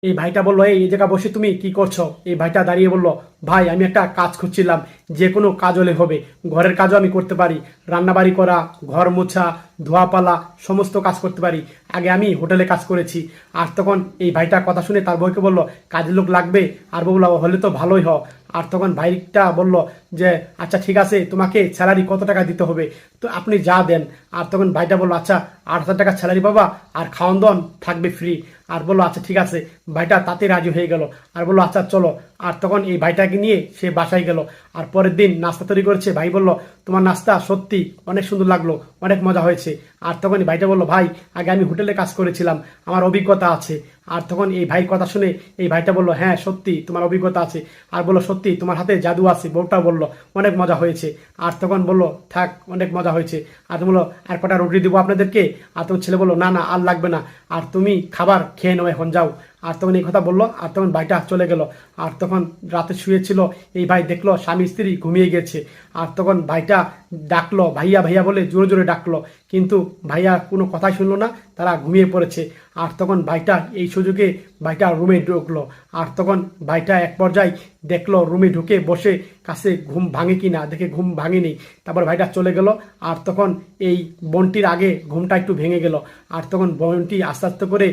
এই ভাইটা বললো, এই জায়গা বসে তুমি কি করছো? এই ভাইটা দাঁড়িয়ে বলল, ভাই আমি একটা কাজ খুঁজছিলাম, যে কোনো কাজ হলে হবে, ঘরের কাজও আমি করতে পারি, রান্নাবাড়ি করা, ঘর মোছা, ধোয়াপালা, সমস্ত কাজ করতে পারি। আগে আমি হোটেলে কাজ করেছি। আর তখন এই ভাইটা কথা শুনে তার বউকে বলল, কাজের লোক লাগবে? আর বউ বলল, হলে তো ভালোই হয়। আর তখন ভাইটা বলল যে আচ্ছা ঠিক আছে, তোমাকে স্যালারি কত টাকা দিতে হবে, তো আপনি যা দেন। আর তখন ভাইটা বললো, আচ্ছা 8,000 টাকা স্যালারি পাবা, আর খাওয়ান দাওয়ান থাকবে ফ্রি। আর বললো আচ্ছা ঠিক আছে। ভাইটা তাতে রাজি হয়ে গেল আর বললো আচ্ছা চলো। আর তখন এই ভাইটাকে নিয়ে সে বাসায় গেল। আর পরের দিন নাস্তা তৈরি করেছে। ভাই বলল, তোমার নাস্তা সত্যি অনেক সুন্দর লাগলো, অনেক মজা হয়েছে। আর তখন এই ভাইটা বললো, ভাই আগে আমি হোটেলে কাজ করেছিলাম, আমার অভিজ্ঞতা আছে। আর তখন এই ভাই কথা শুনে এই ভাইটা বললো, হ্যাঁ সত্যি তোমার অভিজ্ঞতা আছে। আর বললো, সত্যি তোমার হাতে জাদু আছে। বউটা বললো, অনেক মজা হয়েছে। আর তখন বললো, থাক অনেক মজা হয়েছে। আর তুমি বললো, আর কটা রুটি দিব আপনাদেরকে? আর তখন ছেলে বললো, না না আর লাগবে না, আর তুমি খাবার খেয়ে নাও, এখন যাও। আর তখন এই কথা বললো। আর তখন ভাইটা চলে গেল। আর তখন রাতে শুয়েছিল। এই ভাই দেখলো স্বামী স্ত্রী ঘুমিয়ে গেছে। আর তখন ভাইটা ডাকলো, ভাইয়া ভাইয়া বলে জোরে জোরে ডাকলো, কিন্তু ভাইয়া কোনো কথাই শুনলো না, তারা ঘুমিয়ে পড়েছে। আর তখন ভাইটা এই সুযোগে ভাইটা রুমে ঢুকলো। আর তখন ভাইটা এক পর্যায়ে দেখলো রুমে ঢুকে বসে কাছে ঘুম ভাঙে কি না, দেখে ঘুম ভাঙেনি। তারপর ভাইটা চলে গেল। আর তখন এই বোনটির আগে ঘুমটা একটু ভেঙে গেল। আর তখন বোনটি আস্তে আস্তে করে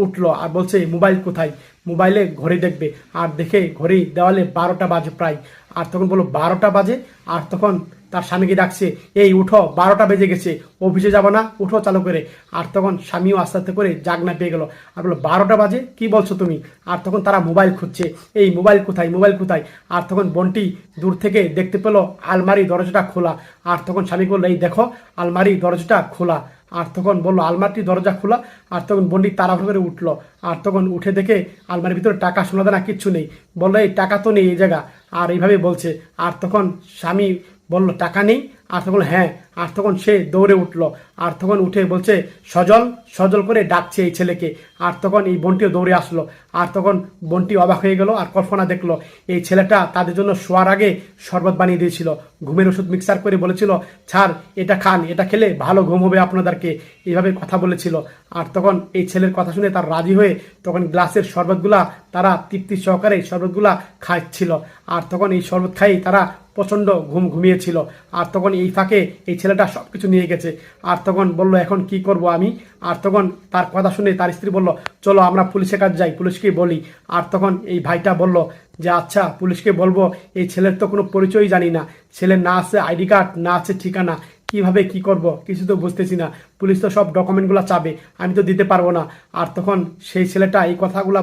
উঠলো আর বলছে, মোবাইল কোথায়? মোবাইলে ঘড়ি দেখবে। আর দেখে ঘড়ি দেওয়ালে 12টা বাজে প্রায়। আর তখন বললো 12টা বাজে। আর তখন তার স্বামীকে ডাকছে, এই উঠো, 12টা বেজে গেছে, অফিসে যাবো না, উঠো চালু করে। আর তখন স্বামীও আস্তে আস্তে করে জাগনা পেয়ে গেল। আর বললো, 12টা বাজে, কি বলছো তুমি? আর তখন তারা মোবাইল খুঁজছে, এই মোবাইল কোথায়, মোবাইল কোথায়? আর তখন বোনটি দূর থেকে দেখতে পেলো আলমারি দরজাটা খোলা। আর তখন স্বামী বললো, এই দেখো আলমারি দরজাটা খোলা। আর তখন বললো, আলমারির দরজা খোলা। আর তখন বন্ডি তাড়াহুড়ো করে উঠলো। আর তখন উঠে দেখে আলমারির ভিতরে টাকা সোনা দানা কিচ্ছু নেই। বললো, এই টাকা তো নেই এই জায়গা। আর এইভাবে বলছে। আর তখন স্বামী বলল, টাকা নেই? আর তখন হ্যাঁ। আর তখন সে দৌড়ে উঠলো। আর তখন উঠে বলছে, সজল সজল করে ডাকছে এই ছেলেকে। আর তখন এই বোনটিও দৌড়ে আসলো। আর তখন বোনটি অবাক হয়ে গেল আর কল্পনা দেখলো, এই ছেলেটা তাদের জন্য শোয়ার আগে শরবত বানিয়ে দিয়েছিল, ঘুমের ওষুধ মিক্সার করে বলেছিল, ছাড় এটা খান, এটা খেলে ভালো ঘুম হবে আপনাদেরকে, এইভাবে কথা বলেছিল। আর তখন এই ছেলের কথা শুনে তার রাজি হয়ে তখন গ্লাসের শরবতগুলা তারা তৃপ্তি সহকারে শরবতগুলা খাচ্ছিল। আর তখন এই শরবত খাই তারা প্রচন্ড ঘুমিয়েছিল। আর তখন এই ফাঁকে এই ছেলেটা সবকিছু নিয়ে গেছে। আর তখন বলল, এখন কি করব আমি? আর তখন তার কথা শুনে তার স্ত্রী বলল, চলো আমরা পুলিশের কাছে যাই, পুলিশকে বলি। আর তখন এই ভাইটা বলল যে আচ্ছা পুলিশকে বলবো, এই ছেলের তো কোনো পরিচয়ই জানি না, ছেলের না আছে আইডি কার্ড, না আছে ঠিকানা, কিভাবে কি করব কিছু তো বুঝতেছি না, পুলিশ তো সব ডকুমেন্টগুলো চাবে, আমি তো দিতে পারবো না। আর তখন সেই ছেলেটা এই কথাগুলো